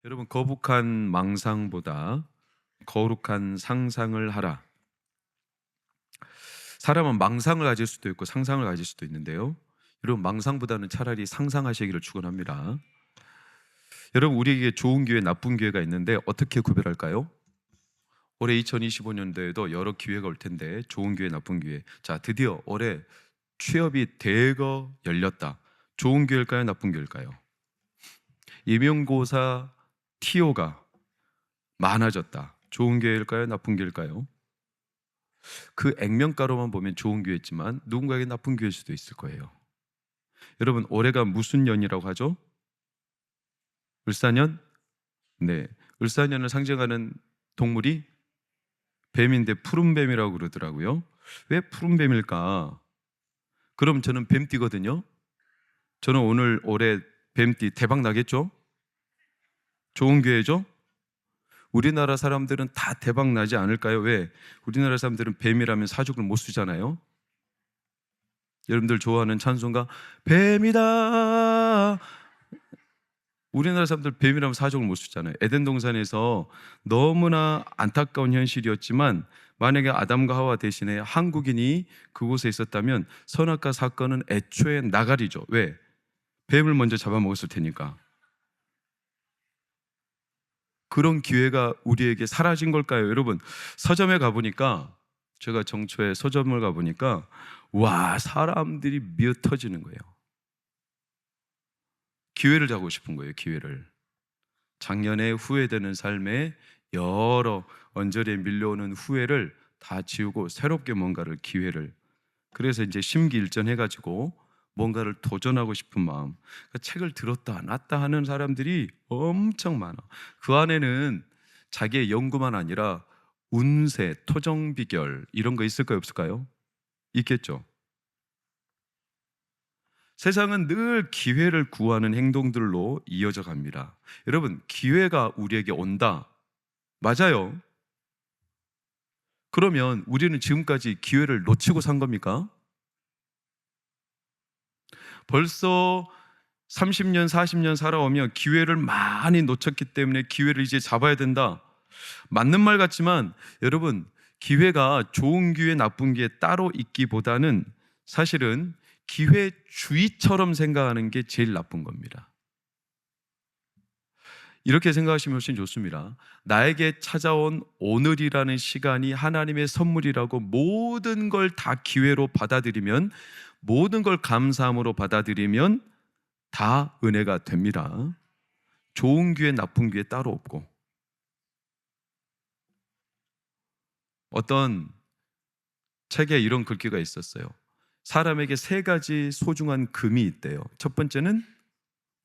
여러분, 거북한 망상보다 거룩한 상상을 하라. 사람은 망상을 가질 수도 있고 상상을 가질 수도 있는데요, 여러분, 망상보다는 차라리 상상하시기를 축원합니다. 여러분, 우리에게 좋은 기회, 나쁜 기회가 있는데 어떻게 구별할까요? 올해 2025년도에도 여러 기회가 올 텐데, 좋은 기회, 나쁜 기회. 자, 드디어 올해 취업이 대거 열렸다. 좋은 기회일까요, 나쁜 기회일까요? 임용고사 TO가 많아졌다. 좋은 기회일까요, 나쁜 기회일까요? 그 액면가로만 보면 좋은 기회지만 누군가에게 나쁜 기회일 수도 있을 거예요. 여러분, 올해가 무슨 년이라고 하죠? 을사년? 네, 을사년을 상징하는 동물이 뱀인데 푸른 뱀이라고 그러더라고요. 왜 푸른 뱀일까? 그럼 저는 뱀띠거든요. 저는 오늘 올해 뱀띠 대박 나겠죠? 좋은 기회죠? 우리나라 사람들은 다 대박 나지 않을까요? 왜? 우리나라 사람들은 뱀이라면 사족을 못 쓰잖아요. 여러분들 좋아하는 찬송가 뱀이다. 우리나라 사람들 뱀이라면 사족을 못 쓰잖아요. 에덴 동산에서 너무나 안타까운 현실이었지만, 만약에 아담과 하와 대신에 한국인이 그곳에 있었다면 선악과 사건은 애초에 나가리죠. 왜? 뱀을 먼저 잡아먹었을 테니까. 그런 기회가 우리에게 사라진 걸까요? 여러분, 서점에 가보니까, 제가 정초에 서점을 가보니까 와, 사람들이 미어 터지는 거예요. 기회를 잡고 싶은 거예요. 기회를. 작년에 후회되는 삶에 여러 언저리에 밀려오는 후회를 다 지우고 새롭게 뭔가를, 기회를. 그래서 이제 심기일전해가지고 뭔가를 도전하고 싶은 마음. 그러니까 책을 들었다 놨다 하는 사람들이 엄청 많아. 그 안에는 자기의 연구만 아니라 운세, 토정비결 이런 거 있을까요, 없을까요? 있겠죠. 세상은 늘 기회를 구하는 행동들로 이어져 갑니다. 여러분, 기회가 우리에게 온다. 맞아요. 그러면 우리는 지금까지 기회를 놓치고 산 겁니까? 벌써 30년, 40년 살아오면 기회를 많이 놓쳤기 때문에 기회를 이제 잡아야 된다. 맞는 말 같지만 여러분, 기회가 좋은 기회, 나쁜 기회 따로 있기보다는 사실은 기회주의처럼 생각하는 게 제일 나쁜 겁니다. 이렇게 생각하시면 훨씬 좋습니다. 나에게 찾아온 오늘이라는 시간이 하나님의 선물이라고 모든 걸 다 기회로 받아들이면, 모든 걸 감사함으로 받아들이면 다 은혜가 됩니다. 좋은 기회, 나쁜 기회 따로 없고. 어떤 책에 이런 글귀가 있었어요. 사람에게 세 가지 소중한 금이 있대요. 첫 번째는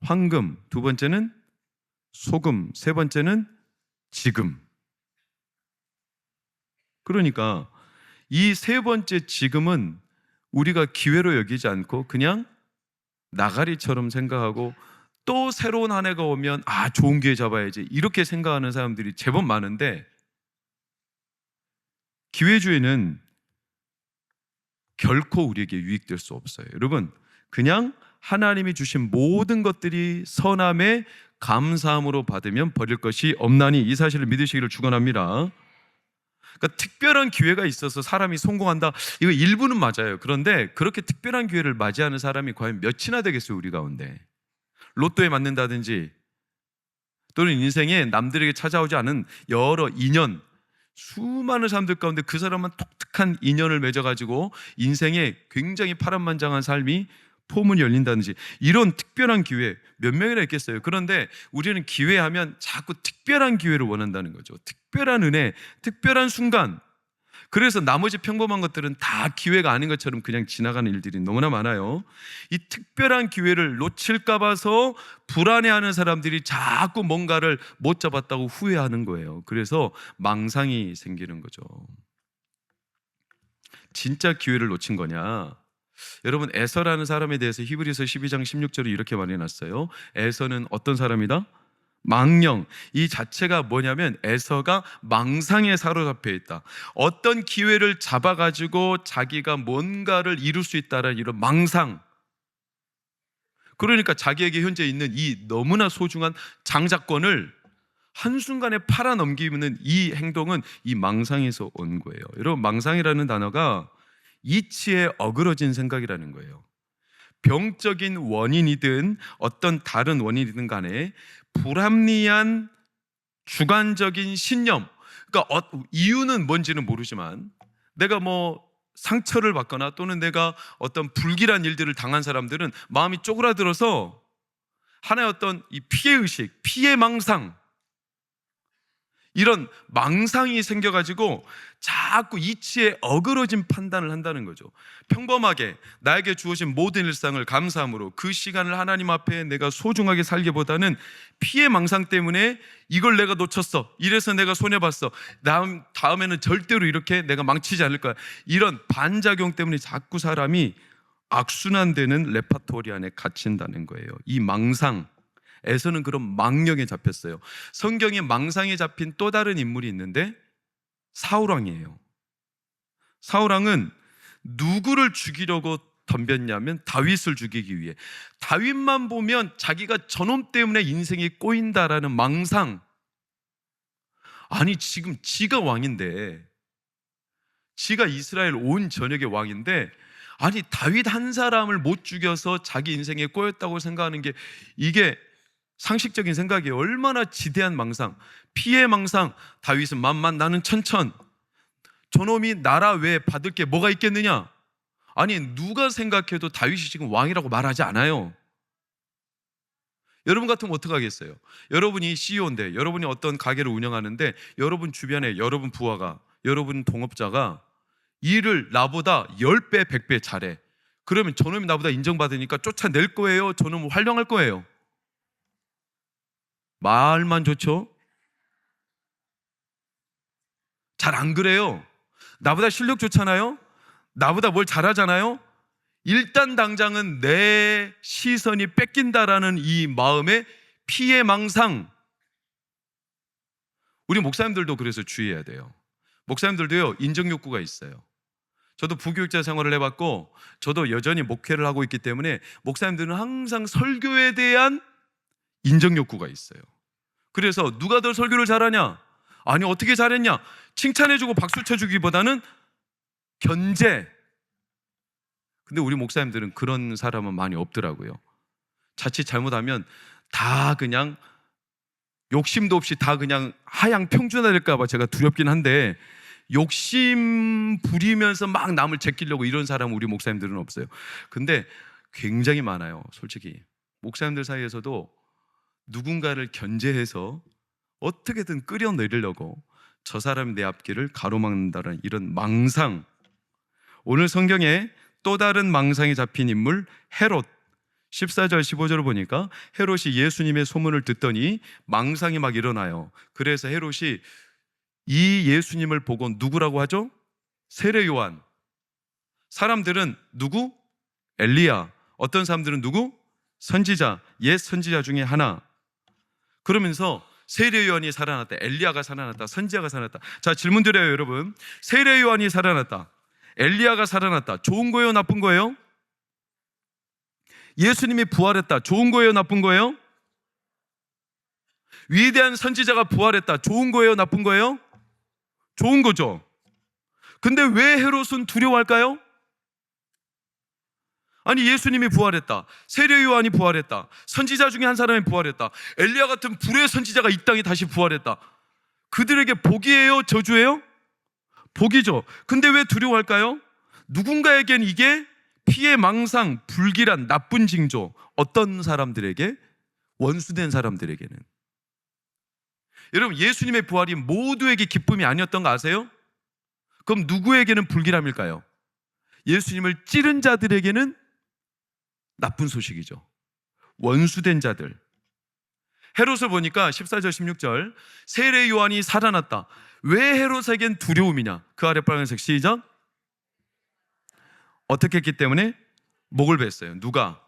황금, 두 번째는 소금, 세 번째는 지금. 그러니까 이 세 번째 지금은 우리가 기회로 여기지 않고 그냥 나가리처럼 생각하고, 또 새로운 한 해가 오면 좋은 기회 잡아야지 이렇게 생각하는 사람들이 제법 많은데, 기회주의는 결코 우리에게 유익될 수 없어요. 여러분, 그냥 하나님이 주신 모든 것들이 선함에 감사함으로 받으면 버릴 것이 없나니, 이 사실을 믿으시기를 축원합니다. 그러니까 특별한 기회가 있어서 사람이 성공한다, 이거 일부는 맞아요. 그런데 그렇게 특별한 기회를 맞이하는 사람이 과연 몇이나 되겠어요, 우리 가운데. 로또에 맞는다든지, 또는 인생에 남들에게 찾아오지 않은 여러 인연, 수많은 사람들 가운데 그 사람만 독특한 인연을 맺어가지고 인생에 굉장히 파란만장한 삶이 포문이 열린다든지, 이런 특별한 기회 몇 명이나 있겠어요. 그런데 우리는 기회하면 자꾸 특별한 기회를 원한다는 거죠. 특별한 은혜, 특별한 순간. 그래서 나머지 평범한 것들은 다 기회가 아닌 것처럼 그냥 지나가는 일들이 너무나 많아요. 이 특별한 기회를 놓칠까 봐서 불안해하는 사람들이 자꾸 뭔가를 못 잡았다고 후회하는 거예요. 그래서 망상이 생기는 거죠. 진짜 기회를 놓친 거냐? 여러분, 에서라는 사람에 대해서 히브리서 12장 16절에 이렇게 말해놨어요. 에서는 어떤 사람이다? 망령. 이 자체가 뭐냐면 에서가 망상에 사로잡혀 있다. 어떤 기회를 잡아가지고 자기가 뭔가를 이룰 수 있다는 이런 망상. 그러니까 자기에게 현재 있는 이 너무나 소중한 장자권을 한순간에 팔아넘기는 이 행동은 이 망상에서 온 거예요. 여러분, 망상이라는 단어가 이치에 어그러진 생각이라는 거예요. 병적인 원인이든 어떤 다른 원인이든 간에 불합리한 주관적인 신념, 그러니까 이유는 뭔지는 모르지만 내가 뭐 상처를 받거나 또는 내가 어떤 불길한 일들을 당한 사람들은 마음이 쪼그라들어서 하나의 어떤 이 피해의식, 피해망상, 이런 망상이 생겨가지고 자꾸 이치에 어그러진 판단을 한다는 거죠. 평범하게 나에게 주어진 모든 일상을 감사함으로 그 시간을 하나님 앞에 내가 소중하게 살기보다는 피해망상 때문에 이걸 내가 놓쳤어, 이래서 내가 손해봤어, 다음에는 절대로 이렇게 내가 망치지 않을 거야, 이런 반작용 때문에 자꾸 사람이 악순환되는 레파토리 안에 갇힌다는 거예요. 이 망상 에서는 그런 망령에 잡혔어요. 성경에 망상에 잡힌 또 다른 인물이 있는데 사울왕이에요. 사울왕은 누구를 죽이려고 덤볐냐면 다윗을 죽이기 위해. 다윗만 보면 자기가 저놈 때문에 인생이 꼬인다라는 망상. 아니, 지금 지가 왕인데, 지가 이스라엘 온 전역의 왕인데, 아니 다윗 한 사람을 못 죽여서 자기 인생에 꼬였다고 생각하는 게, 이게 상식적인 생각이 얼마나 지대한 망상, 피해 망상. 다윗은 만만, 나는 천천. 저놈이 나라 외에 받을 게 뭐가 있겠느냐? 아니, 누가 생각해도 다윗이 지금 왕이라고 말하지 않아요. 여러분 같으면 어떻게 하겠어요? 여러분이 CEO인데, 여러분이 어떤 가게를 운영하는데 여러분 주변에 여러분 부하가, 여러분 동업자가 일을 나보다 10배, 100배 잘해. 그러면 저놈이 나보다 인정받으니까 쫓아낼 거예요? 저놈은 활용할 거예요? 말만 좋죠? 잘 안 그래요. 나보다 실력 좋잖아요. 나보다 뭘 잘하잖아요. 일단 당장은 내 시선이 뺏긴다라는 이 마음의 피해망상. 우리 목사님들도 그래서 주의해야 돼요. 목사님들도요, 인정욕구가 있어요. 저도 부교육자 생활을 해봤고 저도 여전히 목회를 하고 있기 때문에 목사님들은 항상 설교에 대한 인정욕구가 있어요. 그래서 누가 더 설교를 잘하냐? 아니, 어떻게 잘했냐? 칭찬해주고 박수 쳐주기보다는 견제. 근데 우리 목사님들은 그런 사람은 많이 없더라고요. 자칫 잘못하면 다 그냥 욕심도 없이 다 그냥 하향 평준화될까 봐 제가 두렵긴 한데, 욕심 부리면서 막 남을 제끼려고 이런 사람은 우리 목사님들은 없어요. 근데 굉장히 많아요. 솔직히 목사님들 사이에서도 누군가를 견제해서 어떻게든 끌어내리려고 저 사람이 내 앞길을 가로막는다는 이런 망상. 오늘 성경에 또 다른 망상에 잡힌 인물 헤롯, 14절 15절을 보니까 헤롯이 예수님의 소문을 듣더니 망상이 막 일어나요. 그래서 헤롯이 이 예수님을 보고 누구라고 하죠? 세례 요한. 사람들은 누구? 엘리야. 어떤 사람들은 누구? 선지자, 옛 선지자 중에 하나. 그러면서 세례 요한이 살아났다, 엘리야가 살아났다, 선지자가 살아났다. 자, 질문 드려요, 여러분. 세례 요한이 살아났다, 엘리야가 살아났다, 좋은 거예요, 나쁜 거예요? 예수님이 부활했다, 좋은 거예요, 나쁜 거예요? 위대한 선지자가 부활했다, 좋은 거예요, 나쁜 거예요? 좋은 거죠. 근데 왜 헤롯은 두려워할까요? 아니, 예수님이 부활했다, 세례 요한이 부활했다, 선지자 중에 한 사람이 부활했다, 엘리야 같은 불의 선지자가 이 땅에 다시 부활했다. 그들에게 복이에요, 저주예요? 복이죠. 근데 왜 두려워할까요? 누군가에겐 이게 피해 망상, 불길한 나쁜 징조. 어떤 사람들에게? 원수된 사람들에게는. 여러분, 예수님의 부활이 모두에게 기쁨이 아니었던 거 아세요? 그럼 누구에게는 불길함일까요? 예수님을 찌른 자들에게는 나쁜 소식이죠. 원수된 자들. 헤롯을 보니까 14절 16절 세례 요한이 살아났다. 왜 헤롯에겐 두려움이냐? 그 아래 빨간색 시작. 어떻게 했기 때문에? 목을 뱄어요. 누가?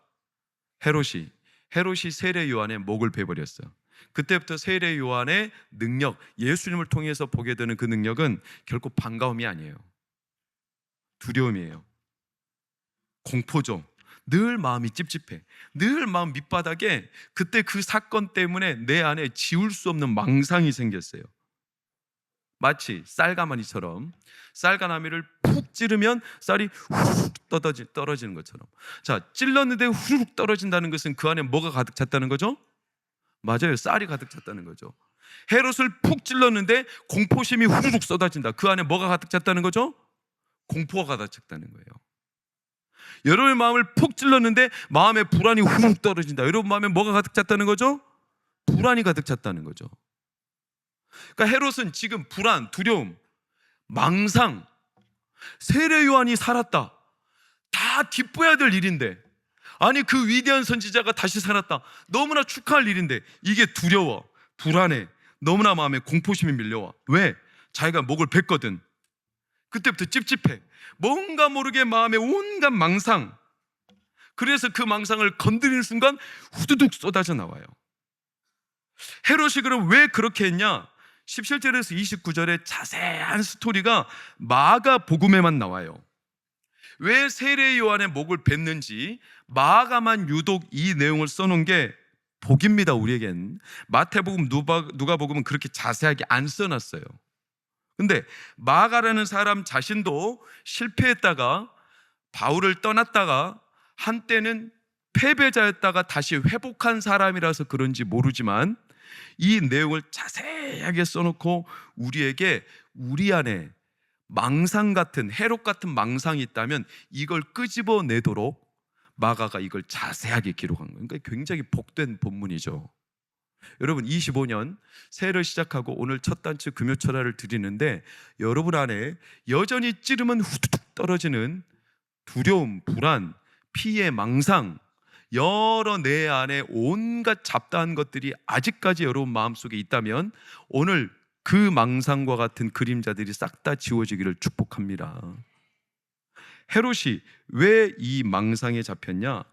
헤롯이 세례 요한의 목을 베버렸어요. 그때부터 세례 요한의 능력, 예수님을 통해서 보게 되는 그 능력은 결코 반가움이 아니에요. 두려움이에요. 공포죠. 늘 마음이 찝찝해. 늘 마음 밑바닥에 그때 그 사건 때문에 내 안에 지울 수 없는 망상이 생겼어요. 마치 쌀가마니처럼 쌀가마니를 푹 찌르면 쌀이 후루룩 떨어지는 것처럼. 자, 찔렀는데 후루룩 떨어진다는 것은 그 안에 뭐가 가득 찼다는 거죠? 맞아요. 쌀이 가득 찼다는 거죠. 헤롯을 푹 찔렀는데 공포심이 후루룩 쏟아진다. 그 안에 뭐가 가득 찼다는 거죠? 공포가 가득 찼다는 거예요. 여러분의 마음을 푹 찔렀는데 마음에 불안이 후루룩 떨어진다. 여러분 마음에 뭐가 가득 찼다는 거죠? 불안이 가득 찼다는 거죠. 그러니까 헤롯은 지금 불안, 두려움, 망상, 세례 요한이 살았다. 다 기뻐해야 될 일인데, 아니 그 위대한 선지자가 다시 살았다. 너무나 축하할 일인데 이게 두려워, 불안해, 너무나 마음에 공포심이 밀려와. 왜? 자기가 목을 뱉거든. 그때부터 찝찝해. 뭔가 모르게 마음에 온갖 망상. 그래서 그 망상을 건드리는 순간 후두둑 쏟아져 나와요. 헤롯이 그럼 왜 그렇게 했냐? 17절에서 29절에 자세한 스토리가 마가복음에만 나와요. 왜 세례 요한의 목을 뱉는지 마가만 유독 이 내용을 써놓은 게 복입니다. 우리에겐 마태복음, 누가복음은 그렇게 자세하게 안 써놨어요. 근데 마가라는 사람 자신도 실패했다가 바울을 떠났다가 한때는 패배자였다가 다시 회복한 사람이라서 그런지 모르지만 이 내용을 자세하게 써놓고 우리에게 우리 안에 망상 같은, 헤롯 같은 망상이 있다면 이걸 끄집어내도록 마가가 이걸 자세하게 기록한 거예요. 그러니까 굉장히 복된 본문이죠. 여러분 25년 새해를 시작하고 오늘 첫 단추 금요철야를 드리는데 여러분 안에 여전히 찌르면 후두둑 떨어지는 두려움, 불안, 피해, 망상, 여러 내 안에 온갖 잡다한 것들이 아직까지 여러분 마음속에 있다면 오늘 그 망상과 같은 그림자들이 싹 다 지워지기를 축복합니다. 헤롯이 왜 이 망상에 잡혔냐?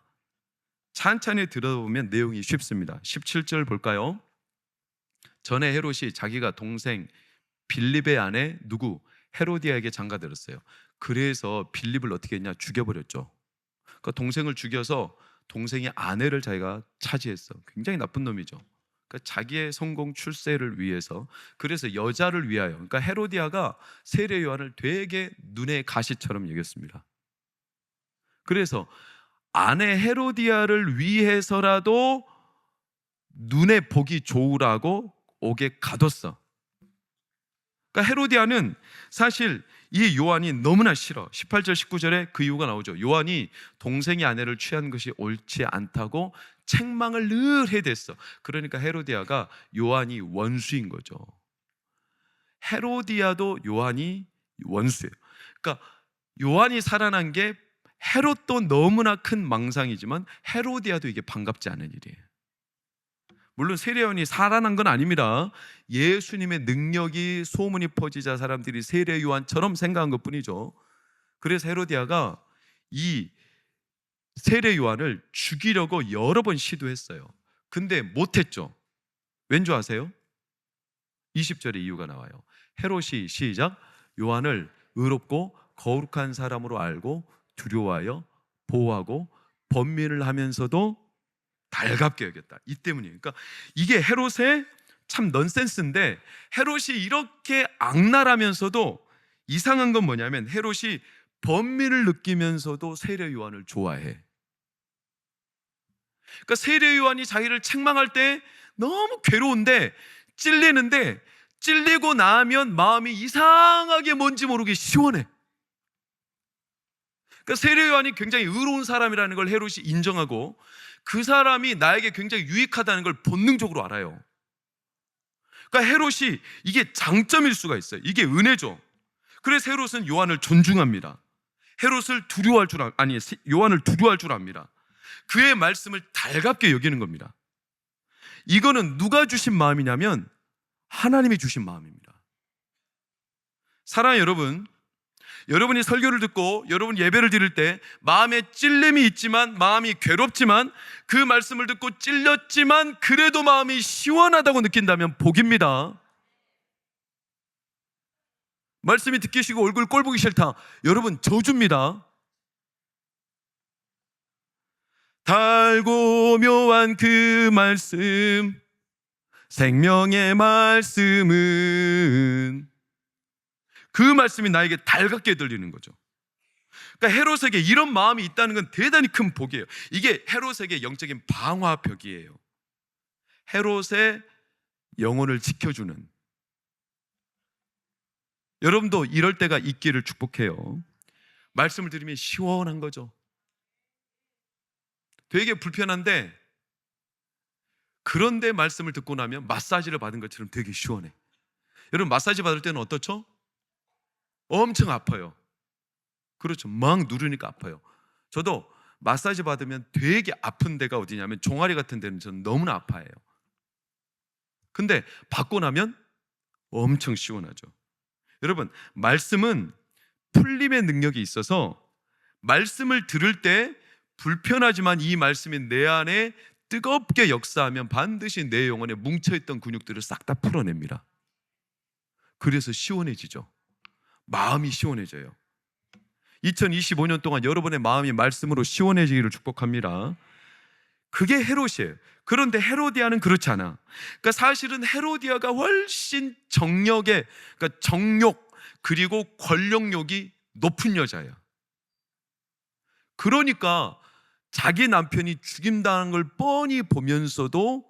찬찬히 들어보면 내용이 쉽습니다. 17절 볼까요? 전에 헤롯이 자기가 동생 빌립의 아내 누구? 헤로디아에게 장가들었어요. 그래서 빌립을 어떻게 했냐? 죽여버렸죠. 그러니까 동생을 죽여서 동생의 아내를 자기가 차지했어. 굉장히 나쁜 놈이죠. 그러니까 자기의 성공 출세를 위해서, 그래서 여자를 위하여, 그러니까 헤로디아가 세례 요한을 되게 눈의 가시처럼 여겼습니다. 그래서 아내 헤로디아를 위해서라도 눈에 보기 좋으라고 옥에 가뒀어. 그러니까 헤로디아는 사실 이 요한이 너무나 싫어. 18절 19절에 그 이유가 나오죠. 요한이 동생의 아내를 취한 것이 옳지 않다고 책망을 늘 해댔어. 그러니까 헤로디아가 요한이 원수인 거죠. 헤로디아도 요한이 원수예요. 그러니까 요한이 살아난 게 헤롯도 너무나 큰 망상이지만 헤로디아도 이게 반갑지 않은 일이에요. 물론 세례 요한이 살아난 건 아닙니다. 예수님의 능력이 소문이 퍼지자 사람들이 세례 요한처럼 생각한 것뿐이죠. 그래서 헤로디아가 이 세례 요한을 죽이려고 여러 번 시도했어요. 근데 못했죠. 왠지 아세요? 20절에 이유가 나와요. 헤롯이 시작, 요한을 의롭고 거룩한 사람으로 알고 두려워하여 보호하고 번민을 하면서도 달갑게 여겼다. 이 때문이에요. 그러니까 이게 헤롯의 참 넌센스인데, 헤롯이 이렇게 악랄하면서도 이상한 건 뭐냐면 헤롯이 번민을 느끼면서도 세례 요한을 좋아해. 그러니까 세례 요한이 자기를 책망할 때 너무 괴로운데, 찔리는데 찔리고 나면 마음이 이상하게 뭔지 모르게 시원해. 그러니까 세례 요한이 굉장히 의로운 사람이라는 걸 헤롯이 인정하고 그 사람이 나에게 굉장히 유익하다는 걸 본능적으로 알아요. 그러니까 헤롯이 이게 장점일 수가 있어요. 이게 은혜죠. 그래서 헤롯은 요한을 존중합니다. 헤롯을 두려워할 줄 요한을 두려워할 줄 압니다. 그의 말씀을 달갑게 여기는 겁니다. 이거는 누가 주신 마음이냐면 하나님이 주신 마음입니다. 사랑하는 여러분, 여러분이 설교를 듣고 여러분 예배를 드릴 때 마음에 찔림이 있지만, 마음이 괴롭지만, 그 말씀을 듣고 찔렸지만 그래도 마음이 시원하다고 느낀다면 복입니다. 말씀이 듣기 싫고 얼굴 꼴 보기 싫다, 여러분 저주입니다. 달고 묘한 그 말씀, 생명의 말씀은, 그 말씀이 나에게 달갑게 들리는 거죠. 그러니까 헤롯에게 이런 마음이 있다는 건 대단히 큰 복이에요. 이게 헤롯에게 영적인 방화벽이에요. 헤롯의 영혼을 지켜주는. 여러분도 이럴 때가 있기를 축복해요. 말씀을 들으면 시원한 거죠. 되게 불편한데, 그런데 말씀을 듣고 나면 마사지를 받은 것처럼 되게 시원해. 여러분, 마사지 받을 때는 어떻죠? 엄청 아파요. 그렇죠. 막 누르니까 아파요. 저도 마사지 받으면 되게 아픈 데가 어디냐면 종아리 같은 데는 저는 너무나 아파해요. 근데 받고 나면 엄청 시원하죠. 여러분, 말씀은 풀림의 능력이 있어서 말씀을 들을 때 불편하지만 이 말씀이 내 안에 뜨겁게 역사하면 반드시 내 영혼에 뭉쳐있던 근육들을 싹 다 풀어냅니다. 그래서 시원해지죠. 마음이 시원해져요. 2025년 동안 여러분의 마음이 말씀으로 시원해지기를 축복합니다. 그게 헤롯이에요. 그런데 헤로디아는 그렇지 않아. 그러니까 사실은 헤로디아가 훨씬 정력에, 그러니까 정욕 그리고 권력욕이 높은 여자예요. 그러니까 자기 남편이 죽임당한 걸 뻔히 보면서도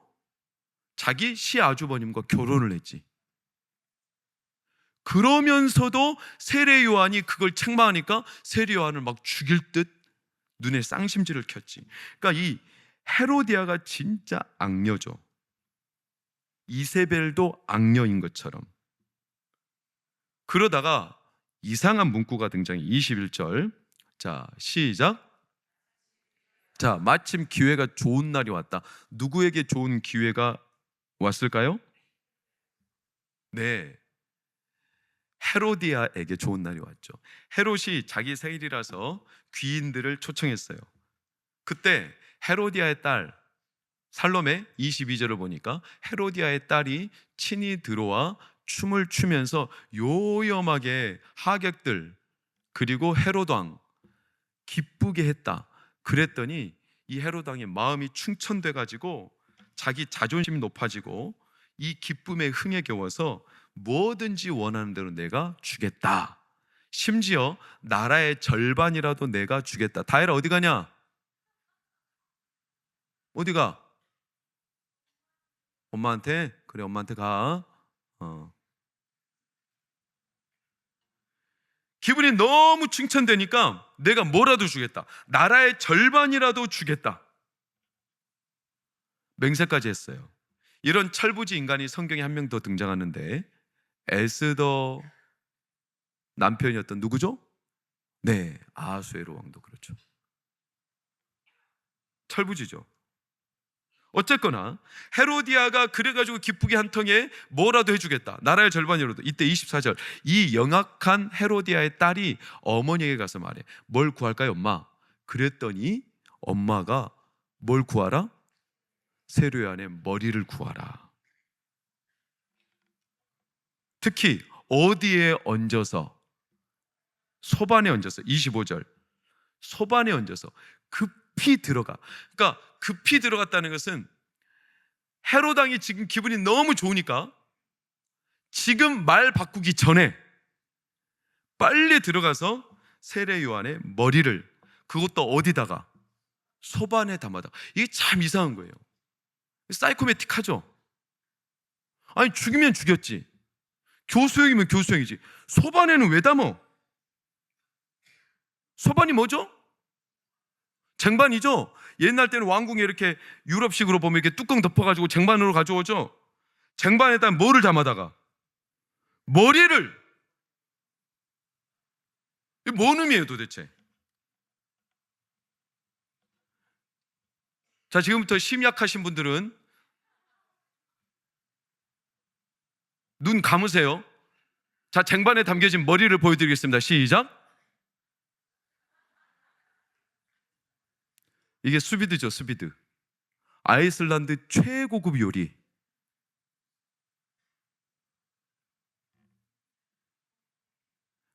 자기 시아주버님과 결혼을 했지. 그러면서도 세례 요한이 그걸 책망하니까 세례 요한을 막 죽일 듯 눈에 쌍심지를 켰지. 그러니까 이 헤로디아가 진짜 악녀죠. 이세벨도 악녀인 것처럼. 그러다가 이상한 문구가 등장해. 21절. 자, 시작. 자, 마침 기회가 좋은 날이 왔다. 누구에게 좋은 기회가 왔을까요? 네, 헤로디아에게 좋은 날이 왔죠. 헤롯이 자기 생일이라서 귀인들을 초청했어요. 그때 헤로디아의 딸 살로메 22절을 보니까 헤로디아의 딸이 친히 들어와 춤을 추면서 요염하게 하객들 그리고 헤롯 왕 기쁘게 했다. 그랬더니 이 헤롯 왕의 마음이 충천돼 가지고 자기 자존심이 높아지고 이 기쁨의 흥에 겨워서 뭐든지 원하는 대로 내가 주겠다. 심지어 나라의 절반이라도 내가 주겠다. 다혜라 어디 가냐? 어디 가? 엄마한테? 그래, 엄마한테 가. 기분이 너무 칭찬되니까 내가 뭐라도 주겠다. 나라의 절반이라도 주겠다. 맹세까지 했어요. 이런 철부지 인간이 성경에 한 명 더 등장하는데 에스더 남편이었던 누구죠? 네, 아하수에로 왕도 그렇죠. 철부지죠. 어쨌거나 헤로디아가 그래가지고 기쁘게 한 통에 뭐라도 해주겠다. 나라의 절반이라도. 이때 24절 이 영악한 헤로디아의 딸이 어머니에게 가서 말해. 뭘 구할까요, 엄마? 그랬더니 엄마가 뭘 구하라? 세례요한의 머리를 구하라. 특히 어디에 얹어서? 소반에 얹어서. 25절 소반에 얹어서 급히 들어가. 그러니까 급히 들어갔다는 것은 헤로당이 지금 기분이 너무 좋으니까 지금 말 바꾸기 전에 빨리 들어가서 세례 요한의 머리를, 그것도 어디다가? 소반에 담아다. 이게 참 이상한 거예요. 사이코매틱하죠. 아니 죽이면 죽였지, 교수형이면 교수형이지, 소반에는 왜 담어? 소반이 뭐죠? 쟁반이죠. 옛날 때는 왕궁에 이렇게 유럽식으로 보면 이렇게 뚜껑 덮어가지고 쟁반으로 가져오죠. 쟁반에다 뭐를 담아다가? 머리를. 이게 뭔 의미예요 도대체? 자, 지금부터 심약하신 분들은 눈 감으세요. 자, 쟁반에 담겨진 머리를 보여드리겠습니다. 시작. 이게 수비드죠, 수비드. 아이슬란드 최고급 요리.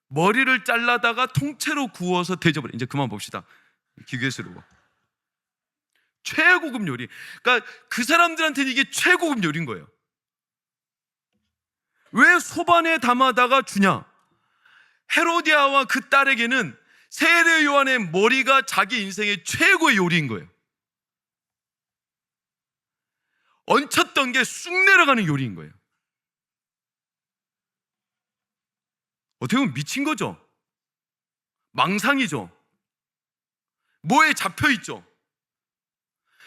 머리를 잘라다가 통째로 구워서 대접을. 이제 그만 봅시다. 기계스러워. 최고급 요리. 그러니까 그 사람들한테는 이게 최고급 요리인 거예요. 왜 소반에 담아다가 주냐? 헤로디아와 그 딸에게는 세례 요한의 머리가 자기 인생의 최고의 요리인 거예요. 얹혔던 게 쑥 내려가는 요리인 거예요. 어떻게 보면 미친 거죠. 망상이죠. 뭐에 잡혀있죠.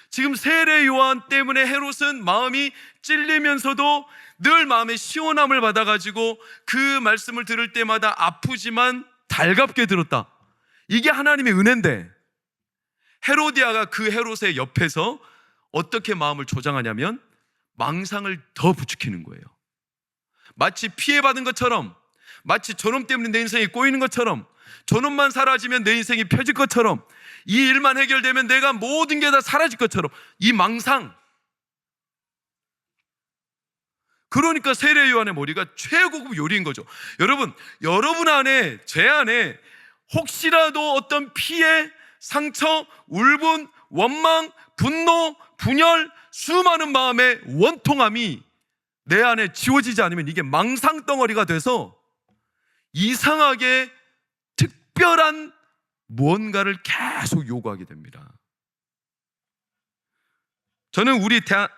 지금 세례 요한 때문에 헤롯은 마음이 찔리면서도 늘 마음의 시원함을 받아가지고 그 말씀을 들을 때마다 아프지만 달갑게 들었다. 이게 하나님의 은혜인데, 헤로디아가 그 헤롯의 옆에서 어떻게 마음을 조장하냐면 망상을 더 부추기는 거예요. 마치 피해받은 것처럼, 마치 저놈 때문에 내 인생이 꼬이는 것처럼, 저놈만 사라지면 내 인생이 펴질 것처럼, 이 일만 해결되면 내가 모든 게 다 사라질 것처럼, 이 망상. 그러니까 세례 요한의 머리가 최고급 요리인 거죠. 여러분 안에, 제 안에 혹시라도 어떤 피해, 상처, 울분, 원망, 분노, 분열, 수많은 마음의 원통함이 내 안에 지워지지 않으면 이게 망상 덩어리가 돼서 이상하게 특별한 무언가를 계속 요구하게 됩니다. 저는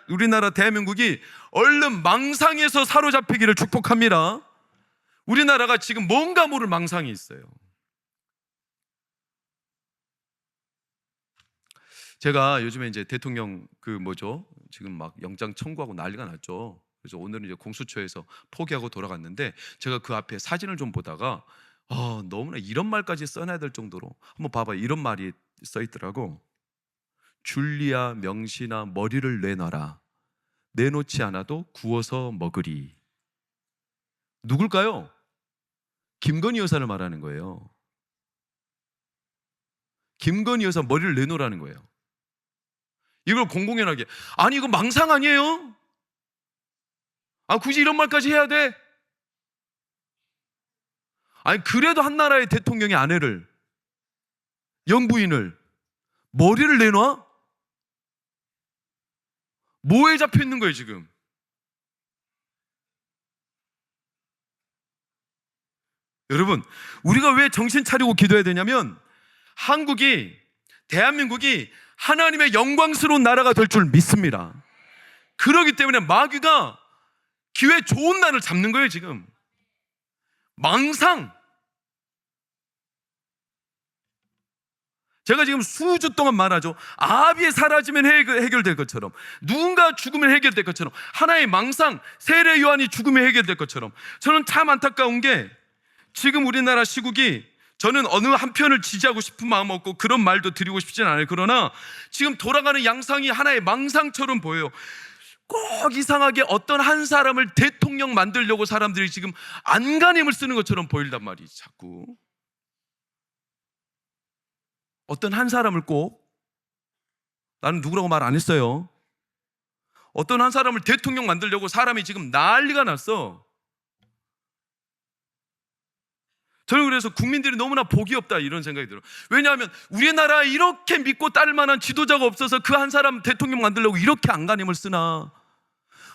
우리나라 대한민국이 얼른 망상에서 사로잡히기를 축복합니다. 우리나라가 지금 뭔가 모를 망상이 있어요. 제가 요즘에 이제 대통령 지금 막 영장 청구하고 난리가 났죠. 그래서 오늘은 이제 공수처에서 포기하고 돌아갔는데, 제가 그 앞에 사진을 좀 보다가 너무나 이런 말까지 써놔야 될 정도로, 한번 봐봐, 이런 말이 써 있더라고. 줄리아 명시나 머리를 내놔라. 내놓지 않아도 구워서 먹으리. 누굴까요? 김건희 여사를 말하는 거예요. 김건희 여사 머리를 내놓으라는 거예요. 이걸 공공연하게. 아니 이거 망상 아니에요? 굳이 이런 말까지 해야 돼? 아니 그래도 한 나라의 대통령의 아내를, 영부인을 머리를 내놔? 뭐에 잡혀 있는 거예요 지금? 여러분, 우리가 왜 정신 차리고 기도해야 되냐면, 대한민국이 하나님의 영광스러운 나라가 될 줄 믿습니다. 그렇기 때문에 마귀가 기회 좋은 날을 잡는 거예요 지금. 망상. 제가 지금 수주 동안 말하죠. 아합이 사라지면 해결될 것처럼, 누군가 죽으면 해결될 것처럼, 하나의 망상, 세례 요한이 죽으면 해결될 것처럼. 저는 참 안타까운 게, 지금 우리나라 시국이, 저는 어느 한편을 지지하고 싶은 마음 없고 그런 말도 드리고 싶진 않아요. 그러나 지금 돌아가는 양상이 하나의 망상처럼 보여요. 꼭 이상하게 어떤 한 사람을 대통령 만들려고 사람들이 지금 안간힘을 쓰는 것처럼 보인단 말이지. 자꾸 어떤 한 사람을 꼭, 나는 누구라고 말 안 했어요. 어떤 한 사람을 대통령 만들려고 사람이 지금 난리가 났어. 저는 그래서 국민들이 너무나 복이 없다 이런 생각이 들어요. 왜냐하면 우리나라에 이렇게 믿고 따를 만한 지도자가 없어서 그 한 사람 대통령 만들려고 이렇게 안간힘을 쓰나.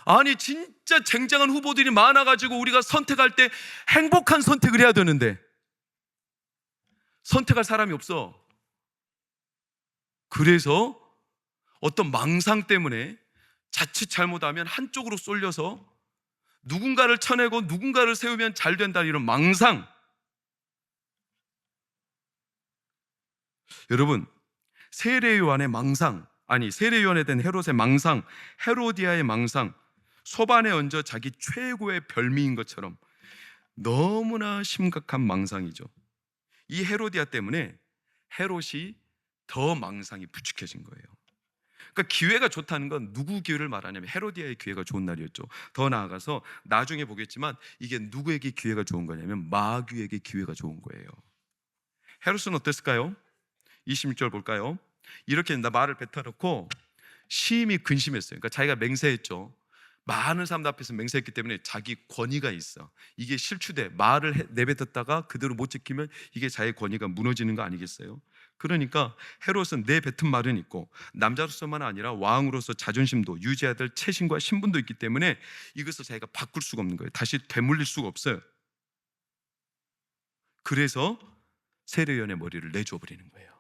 아니 진짜 쟁쟁한 후보들이 많아가지고 우리가 선택할 때 행복한 선택을 해야 되는데 선택할 사람이 없어. 그래서 어떤 망상 때문에 자칫 잘못하면 한쪽으로 쏠려서 누군가를 쳐내고 누군가를 세우면 잘 된다, 이런 망상. 여러분, 세례 요한의 망상, 세례 요한에 대한 헤롯의 망상, 헤로디아의 망상, 소반에 얹어 자기 최고의 별미인 것처럼 너무나 심각한 망상이죠. 이 헤로디아 때문에 헤롯이 더 망상이 부추겨진 거예요. 그러니까 기회가 좋다는 건 누구 기회를 말하냐면 헤로디아의 기회가 좋은 날이었죠. 더 나아가서 나중에 보겠지만 이게 누구에게 기회가 좋은 거냐면 마귀에게 기회가 좋은 거예요. 헤롯은 어땠을까요? 26절 볼까요? 이렇게 말을 뱉어놓고 심히 근심했어요. 그러니까 자기가 맹세했죠. 많은 사람들 앞에서 맹세했기 때문에 자기 권위가 있어. 이게 실추돼. 말을 내뱉었다가 그대로 못 지키면 이게 자기 권위가 무너지는 거 아니겠어요? 그러니까 헤롯은 내뱉은 말은 있고 남자로서만 아니라 왕으로서 자존심도 유지해야 될 체신과 신분도 있기 때문에 이것을 자기가 바꿀 수가 없는 거예요. 다시 되물릴 수가 없어요. 그래서 세례요한의 머리를 내줘 버리는 거예요.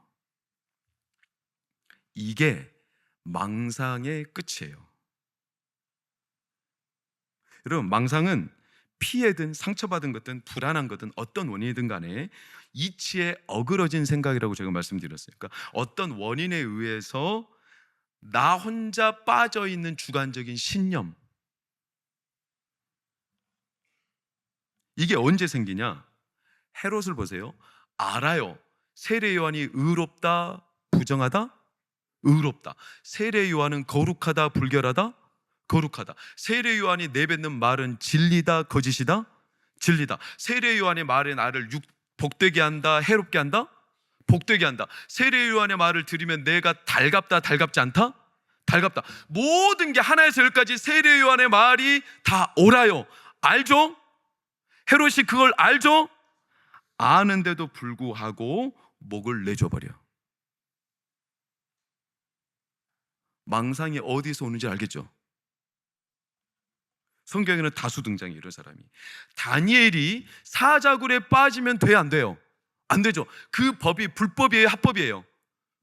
이게 망상의 끝이에요. 여러분, 망상은 피해든 상처받은 것든 불안한 것든 어떤 원인이든 간에 이치에 어그러진 생각이라고 제가 말씀드렸어요. 그러니까 어떤 원인에 의해서 나 혼자 빠져있는 주관적인 신념, 이게 언제 생기냐? 헤롯을 보세요. 알아요. 세례 요한이 의롭다, 부정하다? 의롭다. 세례 요한은 거룩하다, 불결하다? 거룩하다. 세례 요한이 내뱉는 말은 진리다, 거짓이다? 진리다. 세례 요한의 말에 나를 복되게 한다, 해롭게 한다? 복되게 한다. 세례 요한의 말을 들으면 내가 달갑다, 달갑지 않다? 달갑다. 모든 게 하나에서 열까지 세례 요한의 말이 다 옳아요. 알죠? 헤롯이 그걸 알죠? 아는데도 불구하고 목을 내줘버려. 망상이 어디서 오는지 알겠죠? 성경에는 다수 등장해요, 이런 사람이. 다니엘이 사자굴에 빠지면 돼요, 안 돼요? 안 되죠. 그 법이 불법이에요, 합법이에요?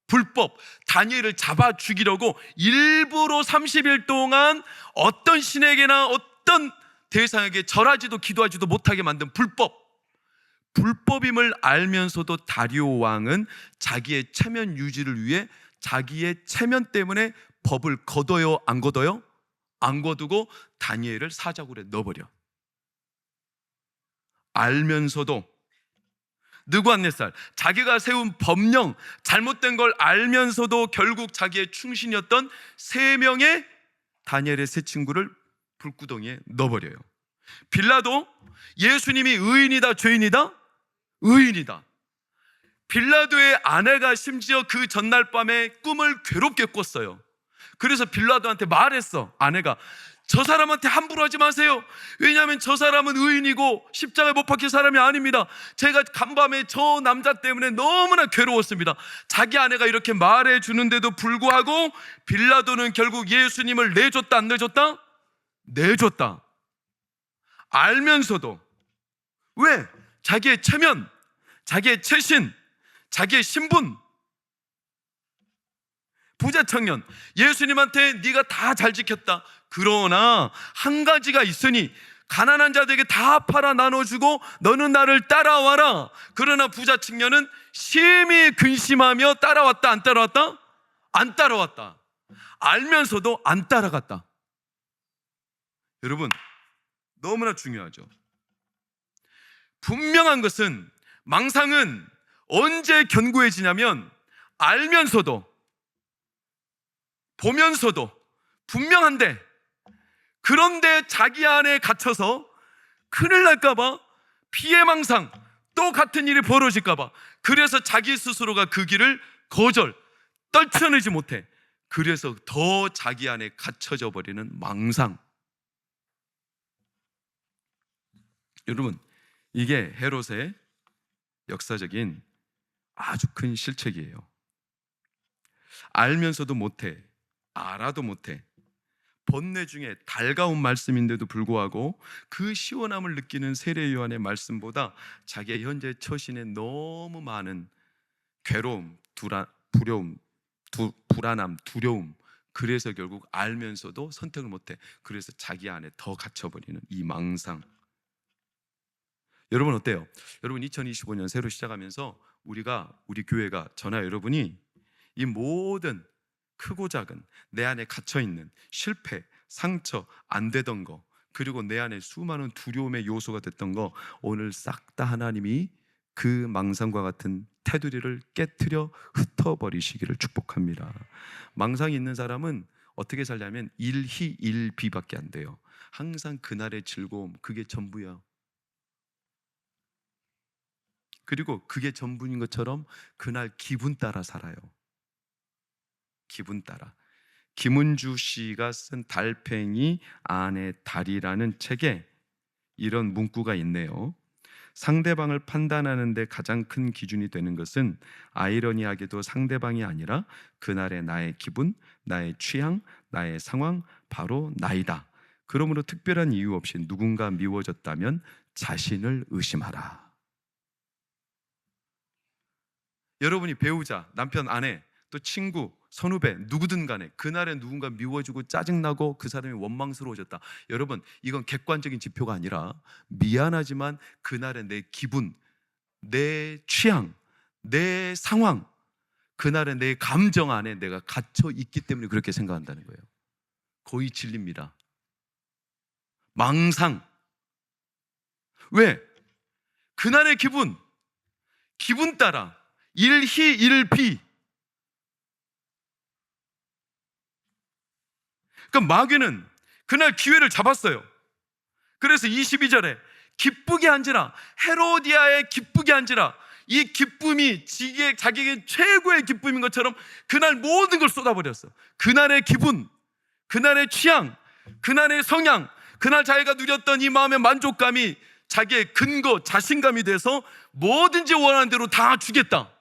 불법. 다니엘을 잡아 죽이려고 일부러 30일 동안 어떤 신에게나 어떤 대상에게 절하지도 기도하지도 못하게 만든 불법. 불법임을 알면서도 다리오 왕은 자기의 체면 유지를 위해 자기의 체면 때문에 법을 거둬요, 안 거둬요? 안 거두고 다니엘을 사자굴에 넣어버려. 알면서도 느부갓네살, 자기가 세운 법령, 잘못된 걸 알면서도 결국 자기의 충신이었던 3명의 다니엘의 세 친구를 불구덩이에 넣어버려요. 빌라도 예수님이 의인이다, 죄인이다? 의인이다. 빌라도의 아내가 심지어 그 전날 밤에 꿈을 괴롭게 꿨어요. 그래서 빌라도한테 말했어. 아내가, 저 사람한테 함부로 하지 마세요. 왜냐하면 저 사람은 의인이고 십자가에 못 박힌 사람이 아닙니다. 제가 간밤에 저 남자 때문에 너무나 괴로웠습니다. 자기 아내가 이렇게 말해주는데도 불구하고 빌라도는 결국 예수님을 내줬다, 안 내줬다? 내줬다. 알면서도. 왜? 자기의 체면, 자기의 체신, 자기의 신분. 부자 청년, 예수님한테 네가 다 잘 지켰다. 그러나 한 가지가 있으니 가난한 자들에게 다 팔아 나눠주고 너는 나를 따라와라. 그러나 부자 청년은 심히 근심하며 따라왔다, 안 따라왔다? 안 따라왔다. 알면서도 안 따라갔다. 여러분, 너무나 중요하죠. 분명한 것은, 망상은 언제 견고해지냐면 알면서도 보면서도 분명한데, 그런데 자기 안에 갇혀서 큰일 날까봐, 피해망상, 또 같은 일이 벌어질까봐, 그래서 자기 스스로가 그 길을 떨쳐내지 못해. 그래서 더 자기 안에 갇혀져 버리는 망상. 여러분, 이게 헤롯의 역사적인 아주 큰 실책이에요. 알면서도 못해, 알아도 못해. 번뇌 중에 달가운 말씀인데도 불구하고 그 시원함을 느끼는 세례 요한의 말씀보다 자기의 현재 처신에 너무 많은 괴로움, 불안함, 두려움, 그래서 결국 알면서도 선택을 못해. 그래서 자기 안에 더 갇혀버리는 이 망상. 여러분 어때요? 여러분 2025년 새로 시작하면서 우리 교회가, 저나 여러분이 이 모든 크고 작은 내 안에 갇혀있는 실패, 상처, 안 되던 거, 그리고 내 안에 수많은 두려움의 요소가 됐던 거, 오늘 싹 다 하나님이 그 망상과 같은 테두리를 깨트려 흩어버리시기를 축복합니다. 망상이 있는 사람은 어떻게 살냐면 일희 일비밖에 안 돼요. 항상 그날의 즐거움, 그게 전부야. 그리고 그게 전부인 것처럼 그날 기분 따라 살아요. 기분 따라. 김은주 씨가 쓴 달팽이 안의 달이라는 책에 이런 문구가 있네요. 상대방을 판단하는 데 가장 큰 기준이 되는 것은 아이러니하게도 상대방이 아니라 그날의 나의 기분, 나의 취향, 나의 상황, 바로 나이다. 그러므로 특별한 이유 없이 누군가 미워졌다면 자신을 의심하라. 여러분이 배우자, 남편, 아내, 또 친구, 선후배 누구든 간에 그날에 누군가 미워지고 짜증나고 그 사람이 원망스러워졌다. 여러분, 이건 객관적인 지표가 아니라 미안하지만 그날의 내 기분, 내 취향, 내 상황, 그날의 내 감정 안에 내가 갇혀 있기 때문에 그렇게 생각한다는 거예요. 거의 진리입니다. 망상. 왜? 그날의 기분 따라 일희 일비. 그러니까 마귀는 그날 기회를 잡았어요. 그래서 22절에 기쁘게 한지라, 헤로디아의 기쁘게 한지라, 이 기쁨이 자기에게 최고의 기쁨인 것처럼 그날 모든 걸 쏟아버렸어. 그날의 기분, 그날의 취향, 그날의 성향, 그날 자기가 누렸던 이 마음의 만족감이 자기의 근거, 자신감이 돼서 뭐든지 원하는 대로 다 주겠다.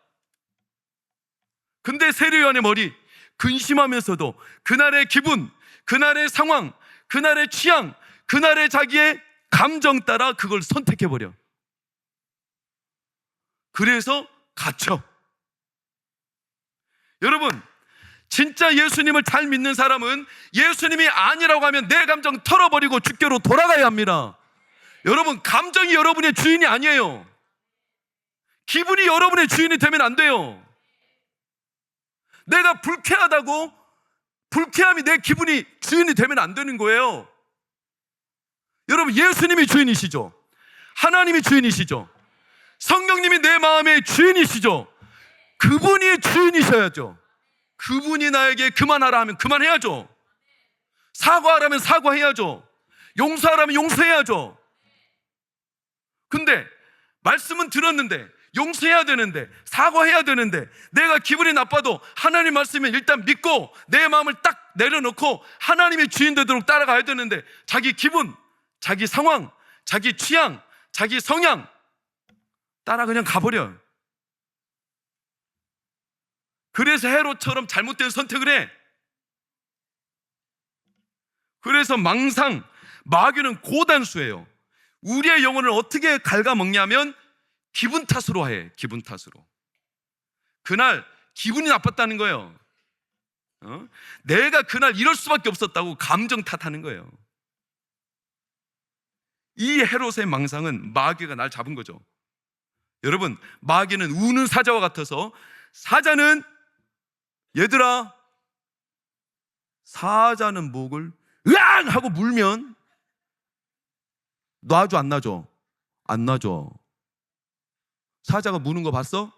근데 세례요한의 머리, 근심하면서도 그날의 기분, 그날의 상황, 그날의 취향, 그날의 자기의 감정 따라 그걸 선택해버려. 그래서 갇혀. 여러분, 진짜 예수님을 잘 믿는 사람은 예수님이 아니라고 하면 내 감정 털어버리고 주께로 돌아가야 합니다. 여러분, 감정이 여러분의 주인이 아니에요. 기분이 여러분의 주인이 되면 안 돼요. 내가 불쾌하다고 불쾌함이 내 기분이 주인이 되면 안 되는 거예요. 여러분, 예수님이 주인이시죠. 하나님이 주인이시죠. 성령님이 내 마음의 주인이시죠. 그분이 주인이셔야죠. 그분이 나에게 그만하라 하면 그만해야죠. 사과하라면 사과해야죠. 용서하라면 용서해야죠. 근데 말씀은 들었는데, 용서해야 되는데, 사과해야 되는데, 내가 기분이 나빠도 하나님 말씀을 일단 믿고 내 마음을 딱 내려놓고 하나님의 주인 되도록 따라가야 되는데, 자기 기분, 자기 상황, 자기 취향, 자기 성향 따라 그냥 가버려. 그래서 헤롯처럼 잘못된 선택을 해. 그래서 망상, 마귀는 고단수예요. 우리의 영혼을 어떻게 갉아먹냐면 기분 탓으로 해. 기분 탓으로. 그날 기분이 나빴다는 거예요. 내가 그날 이럴 수밖에 없었다고 감정 탓하는 거예요. 이 헤롯의 망상은 마귀가 날 잡은 거죠. 여러분, 마귀는 우는 사자와 같아서, 사자는 얘들아, 사자는 목을 으앙 하고 물면 놔줘 안 놔줘? 안 놔줘. 사자가 무는 거 봤어?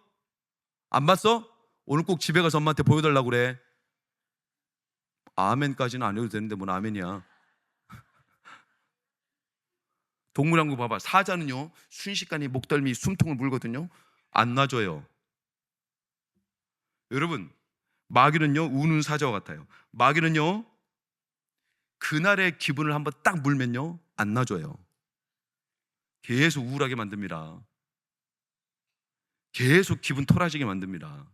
안 봤어? 오늘 꼭 집에 가서 엄마한테 보여달라고 그래. 아멘까지는 안 해도 되는데 뭔 아멘이야. 동물왕국 봐봐. 사자는요 순식간에 목덜미 숨통을 물거든요. 안 놔줘요. 여러분, 마귀는요 우는 사자와 같아요. 마귀는요 그날의 기분을 한번 딱 물면요 안 놔줘요. 계속 우울하게 만듭니다. 계속 기분 토라지게 만듭니다.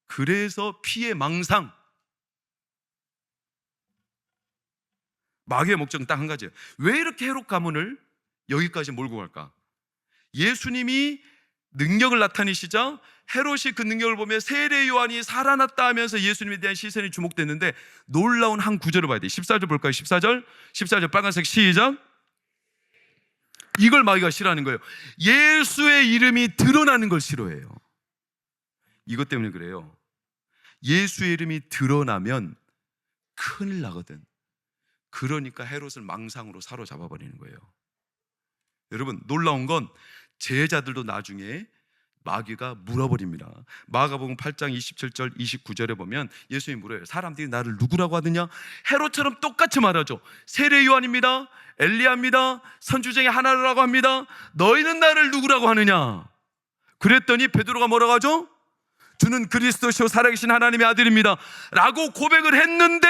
그래서 피해 망상. 마귀의 목적은 딱 한 가지예요. 왜 이렇게 헤롯 가문을 여기까지 몰고 갈까? 예수님이 능력을 나타내시자 헤롯이 그 능력을 보며 세례 요한이 살아났다 하면서 예수님에 대한 시선이 주목됐는데, 놀라운 한 구절을 봐야 돼. 14절 볼까요? 14절 빨간색 시작. 이걸 마귀가 싫어하는 거예요. 예수의 이름이 드러나는 걸 싫어해요. 이것 때문에 그래요. 예수의 이름이 드러나면 큰일 나거든. 그러니까 헤롯을 망상으로 사로잡아 버리는 거예요. 여러분, 놀라운 건 제자들도 나중에 마귀가 물어버립니다. 마가복음 8장 27절 29절에 보면 예수님이 물어요. 사람들이 나를 누구라고 하느냐? 헤롯처럼 똑같이 말하죠. 세례 요한입니다, 엘리야입니다, 선지 중에 하나라고 합니다. 너희는 나를 누구라고 하느냐? 그랬더니 베드로가 뭐라고 하죠? 주는 그리스도시요 살아계신 하나님의 아들입니다 라고 고백을 했는데,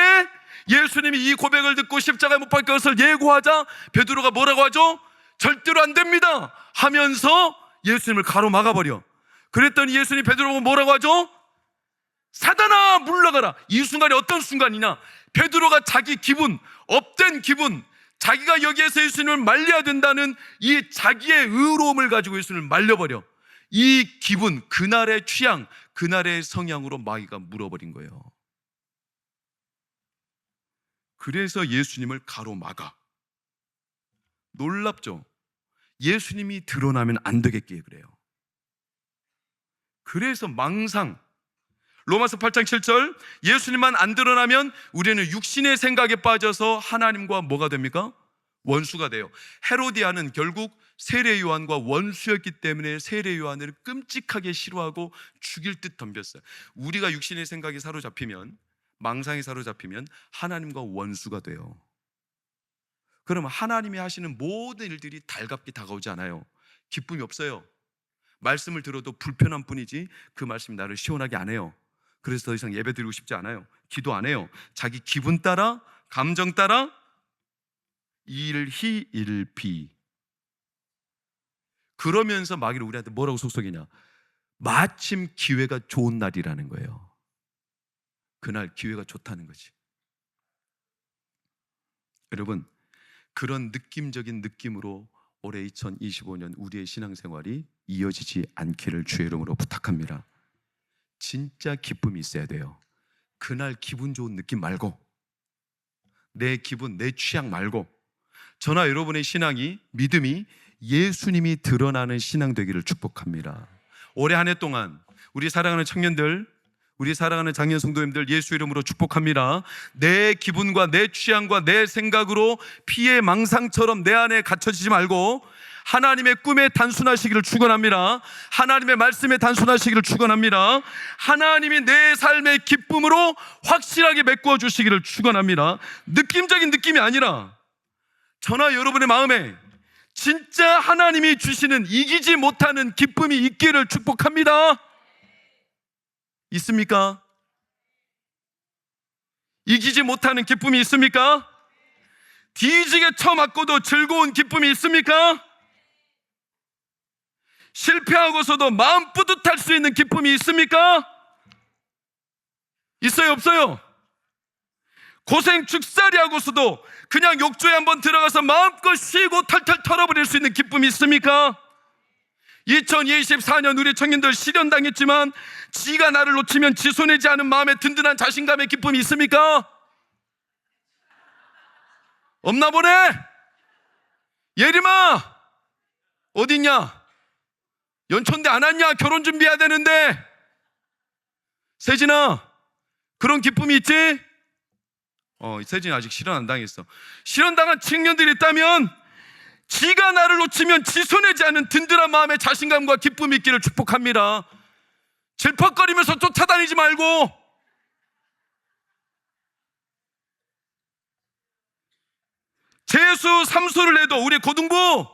예수님이 이 고백을 듣고 십자가에 못 박힐 것을 예고하자 베드로가 뭐라고 하죠? 절대로 안 됩니다 하면서 예수님을 가로막아버려. 그랬더니 예수님이 베드로 보고 뭐라고 하죠? 사단아 물러가라. 이 순간이 어떤 순간이냐? 베드로가 자기 기분, 업된 기분, 자기가 여기에서 예수님을 말려야 된다는 이 자기의 의로움을 가지고 예수님을 말려버려. 이 기분, 그날의 취향, 그날의 성향으로 마귀가 물어버린 거예요. 그래서 예수님을 가로막아. 놀랍죠? 예수님이 드러나면 안 되겠기에 그래요. 그래서 망상, 로마서 8장 7절, 예수님만 안 드러나면 우리는 육신의 생각에 빠져서 하나님과 뭐가 됩니까? 원수가 돼요. 헤로디아는 결국 세례 요한과 원수였기 때문에 세례 요한을 끔찍하게 싫어하고 죽일 듯 덤볐어요. 우리가 육신의 생각에 사로잡히면, 망상에 사로잡히면 하나님과 원수가 돼요. 그러면 하나님이 하시는 모든 일들이 달갑게 다가오지 않아요. 기쁨이 없어요. 말씀을 들어도 불편한 뿐이지 그 말씀이 나를 시원하게 안 해요. 그래서 더 이상 예배 드리고 싶지 않아요. 기도 안 해요. 자기 기분 따라, 감정 따라 일희일비. 그러면서 마귀는 우리한테 뭐라고 속삭이냐? 마침 기회가 좋은 날이라는 거예요. 그날 기회가 좋다는 거지. 여러분, 그런 느낌적인 느낌으로 올해 2025년 우리의 신앙생활이 이어지지 않기를 주의 이름으로 부탁합니다. 진짜 기쁨이 있어야 돼요. 그날 기분 좋은 느낌 말고, 내 기분, 내 취향 말고, 저나 여러분의 신앙이, 믿음이 예수님이 드러나는 신앙 되기를 축복합니다. 올해 한 해 동안 우리 사랑하는 청년들, 우리 사랑하는 장년 성도님들 예수 이름으로 축복합니다. 내 기분과 내 취향과 내 생각으로 피해 망상처럼 내 안에 갇혀지지 말고 하나님의 꿈에 단순하시기를 축원합니다. 하나님의 말씀에 단순하시기를 축원합니다. 하나님이 내 삶의 기쁨으로 확실하게 메꾸어 주시기를 축원합니다. 느낌적인 느낌이 아니라 저나 여러분의 마음에 진짜 하나님이 주시는 이기지 못하는 기쁨이 있기를 축복합니다. 있습니까? 이기지 못하는 기쁨이 있습니까? 뒤지게 쳐맞고도 즐거운 기쁨이 있습니까? 실패하고서도 마음 뿌듯할 수 있는 기쁨이 있습니까? 있어요, 없어요? 고생 죽살이 하고서도 그냥 욕조에 한번 들어가서 마음껏 쉬고 털털 털어버릴 수 있는 기쁨이 있습니까? 2024년 우리 청년들 실현당했지만 지가 나를 놓치면 지 손해지 않은 마음에 든든한 자신감의 기쁨이 있습니까? 없나 보네. 예림아 어딨냐? 연천대 안 왔냐? 결혼 준비해야 되는데. 세진아 그런 기쁨이 있지? 세진이 아직 실현 안 당했어. 실현당한 청년들이 있다면 지가 나를 놓치면 지 손해지 않은 든든한 마음의 자신감과 기쁨이 있기를 축복합니다. 질퍽거리면서 쫓아다니지 말고 재수 삼수를 해도 우리 고등부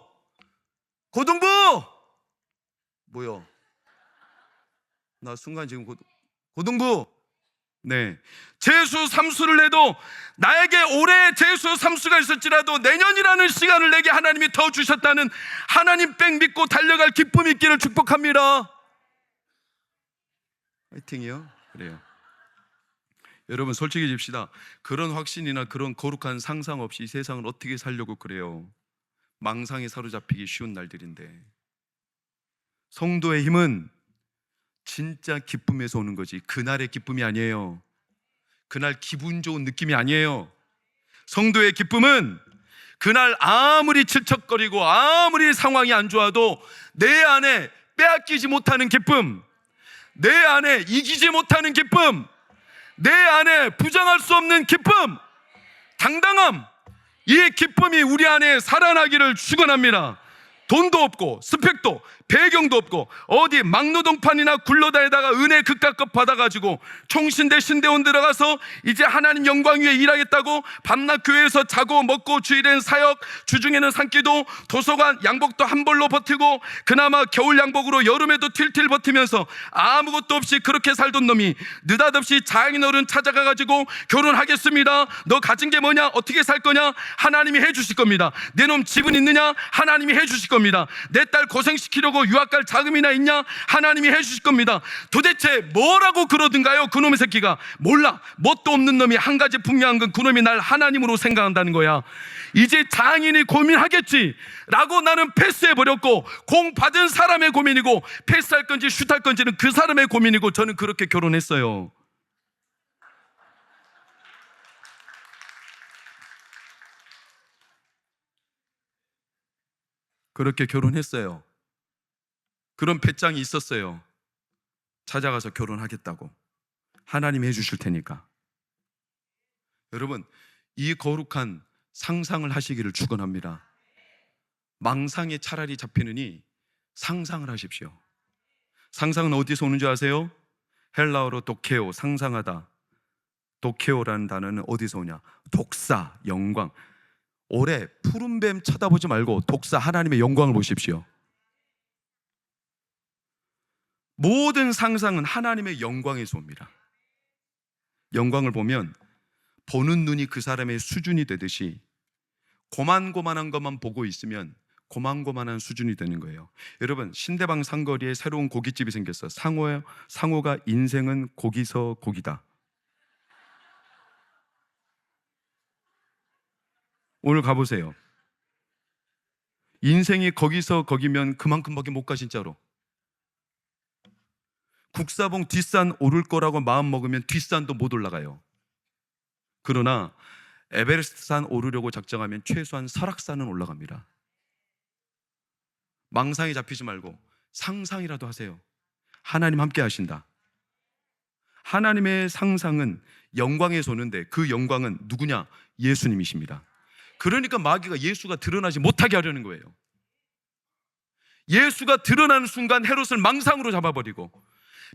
뭐요? 나 순간 지금 고등부 네, 재수 삼수를 해도 나에게 올해 재수 삼수가 있을지라도 내년이라는 시간을 내게 하나님이 더 주셨다는 하나님 백 믿고 달려갈 기쁨이 있기를 축복합니다. 화이팅이요? 그래요. 여러분 솔직해집시다. 그런 확신이나 그런 거룩한 상상 없이 이 세상을 어떻게 살려고 그래요? 망상에 사로잡히기 쉬운 날들인데. 성도의 힘은 진짜 기쁨에서 오는 거지 그날의 기쁨이 아니에요. 그날 기분 좋은 느낌이 아니에요. 성도의 기쁨은 그날 아무리 질척거리고 아무리 상황이 안 좋아도 내 안에 빼앗기지 못하는 기쁨, 내 안에 이기지 못하는 기쁨, 내 안에 부정할 수 없는 기쁨, 당당함, 이 기쁨이 우리 안에 살아나기를 축원합니다. 돈도 없고 스펙도 배경도 없고 어디 막노동판이나 굴러다니다가 은혜 극가급 받아가지고 총신대 신대원 들어가서 이제 하나님 영광 위에 일하겠다고 밤낮 교회에서 자고 먹고 주일엔 사역, 주중에는 산기도, 도서관 양복도 한 벌로 버티고 그나마 겨울 양복으로 여름에도 틸틸 버티면서 아무것도 없이 그렇게 살던 놈이 느닷없이 장인어른 찾아가가지고 결혼하겠습니다. 너 가진 게 뭐냐? 어떻게 살 거냐? 하나님이 해주실 겁니다. 내 놈 집은 있느냐? 하나님이 해주실 겁니다. 내 딸 고생시키려고 유학 갈 자금이나 있냐? 하나님이 해주실 겁니다. 도대체 뭐라고 그러든가요? 그놈의 새끼가 몰라. 뭣도 없는 놈이 한 가지 분명한 건 그놈이 날 하나님으로 생각한다는 거야. 이제 장인이 고민하겠지 라고 나는 패스해버렸고, 공 받은 사람의 고민이고 패스할 건지 슛할 건지는 그 사람의 고민이고, 저는 그렇게 결혼했어요. 그렇게 결혼했어요. 그런 배짱이 있었어요. 찾아가서 결혼하겠다고. 하나님이 해주실 테니까. 여러분, 이 거룩한 상상을 하시기를 축원합니다. 망상에 차라리 잡히느니 상상을 하십시오. 상상은 어디서 오는 줄 아세요? 헬라어로 도케오, 상상하다. 도케오라는 단어는 어디서 오냐? 독사, 영광. 올해 푸른 뱀 쳐다보지 말고 독사 하나님의 영광을 보십시오. 모든 상상은 하나님의 영광에서 옵니다. 영광을 보면 보는 눈이 그 사람의 수준이 되듯이 고만고만한 것만 보고 있으면 고만고만한 수준이 되는 거예요. 여러분, 신대방 상거리에 새로운 고깃집이 생겼어. 상호가 인생은 고기서 고기다. 오늘 가보세요. 인생이 거기서 거기면 그만큼밖에 못 가. 진짜로. 국사봉 뒷산 오를 거라고 마음 먹으면 뒷산도 못 올라가요. 그러나 에베레스트산 오르려고 작정하면 최소한 설악산은 올라갑니다. 망상에 잡히지 말고 상상이라도 하세요. 하나님 함께 하신다. 하나님의 상상은 영광에서 오는데 그 영광은 누구냐? 예수님이십니다. 그러니까 마귀가 예수가 드러나지 못하게 하려는 거예요. 예수가 드러나는 순간 헤롯을 망상으로 잡아버리고,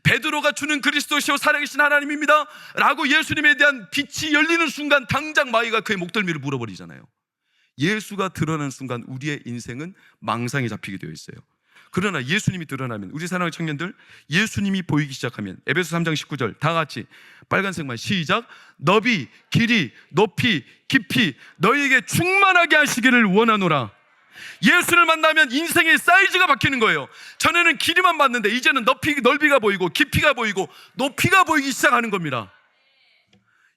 베드로가 주는 그리스도시요 살아계신 하나님입니다 라고 예수님에 대한 빛이 열리는 순간 당장 마귀가 그의 목덜미를 물어버리잖아요. 예수가 드러나는 순간 우리의 인생은 망상에 잡히게 되어 있어요. 그러나 예수님이 드러나면, 우리 사랑하는 청년들, 예수님이 보이기 시작하면 에베소 3장 19절 다 같이 빨간색만 시작. 너비, 길이, 높이, 깊이 너희에게 충만하게 하시기를 원하노라. 예수를 만나면 인생의 사이즈가 바뀌는 거예요. 전에는 길이만 봤는데 이제는 넓이가 보이고 깊이가 보이고 높이가 보이기 시작하는 겁니다.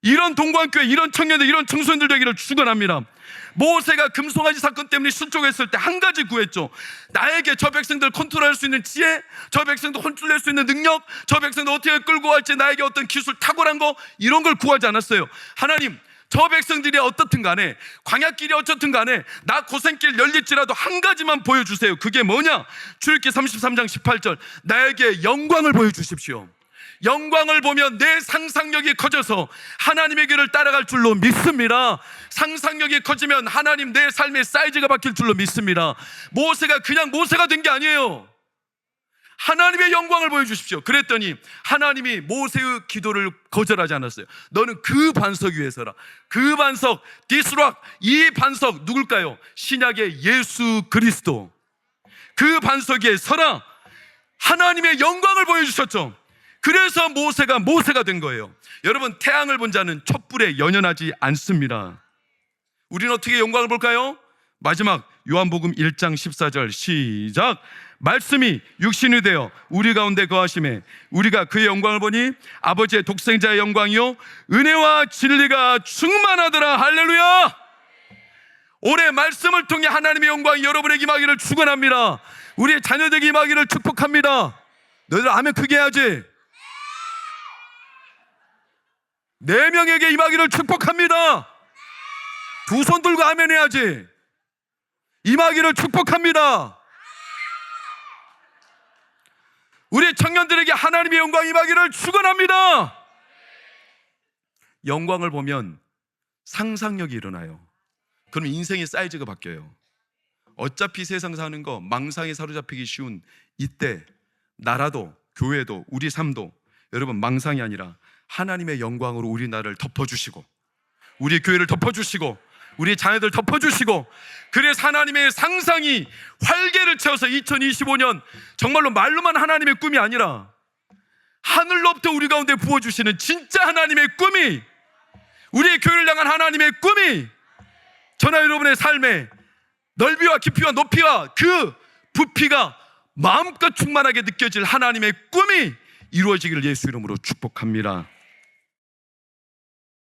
이런 동광교회, 이런 청년들, 이런 청소년들 되기를 축원합니다. 모세가 금송아지 사건 때문에 실족했을 때 한 가지 구했죠. 나에게 저 백성들 컨트롤할 수 있는 지혜, 저 백성들 혼쭐낼 수 있는 능력, 저 백성들 어떻게 끌고 갈지 나에게 어떤 기술 탁월한 거, 이런 걸 구하지 않았어요. 하나님, 저 백성들이 어떻든 간에, 광야길이 어떻든 간에 나 고생길 열릴지라도 한 가지만 보여주세요. 그게 뭐냐? 출애굽기 33장 18절 나에게 영광을 보여주십시오. 영광을 보면 내 상상력이 커져서 하나님의 길을 따라갈 줄로 믿습니다. 상상력이 커지면 하나님 내 삶의 사이즈가 바뀔 줄로 믿습니다. 모세가 그냥 모세가 된 게 아니에요. 하나님의 영광을 보여주십시오. 그랬더니 하나님이 모세의 기도를 거절하지 않았어요. 너는 그 반석 위에 서라. 그 반석, this rock, 이 반석 누굴까요? 신약의 예수 그리스도. 그 반석 위에 서라. 하나님의 영광을 보여주셨죠. 그래서 모세가 된 거예요. 여러분, 태양을 본 자는 촛불에 연연하지 않습니다. 우리는 어떻게 영광을 볼까요? 마지막 요한복음 1장 14절 시작. 말씀이 육신이 되어 우리 가운데 거하심에 우리가 그의 영광을 보니 아버지의 독생자의 영광이요 은혜와 진리가 충만하더라. 할렐루야. 올해 말씀을 통해 하나님의 영광이 여러분에게 임하기를 축원합니다. 우리의 자녀들에게 임하기를 축복합니다. 너희들 아멘 크게 해야지. 4명에게 임하기를 축복합니다. 두 손 들고 아멘 해야지. 임하기를 축복합니다. 우리 청년들에게 하나님의 영광 임하기를 축원합니다. 영광을 보면 상상력이 일어나요. 그럼 인생의 사이즈가 바뀌어요. 어차피 세상 사는 거 망상에 사로잡히기 쉬운 이때 나라도 교회도 우리 삶도 여러분 망상이 아니라 하나님의 영광으로 우리 나라를 덮어주시고 우리 교회를 덮어주시고 우리 자녀들 덮어주시고 그래서 하나님의 상상이 활개를 채워서 2025년 정말로 말로만 하나님의 꿈이 아니라 하늘로부터 우리 가운데 부어주시는 진짜 하나님의 꿈이 우리의 교회를 향한 하나님의 꿈이 저나 여러분의 삶에 넓이와 깊이와 높이와 그 부피가 마음껏 충만하게 느껴질 하나님의 꿈이 이루어지기를 예수 이름으로 축복합니다.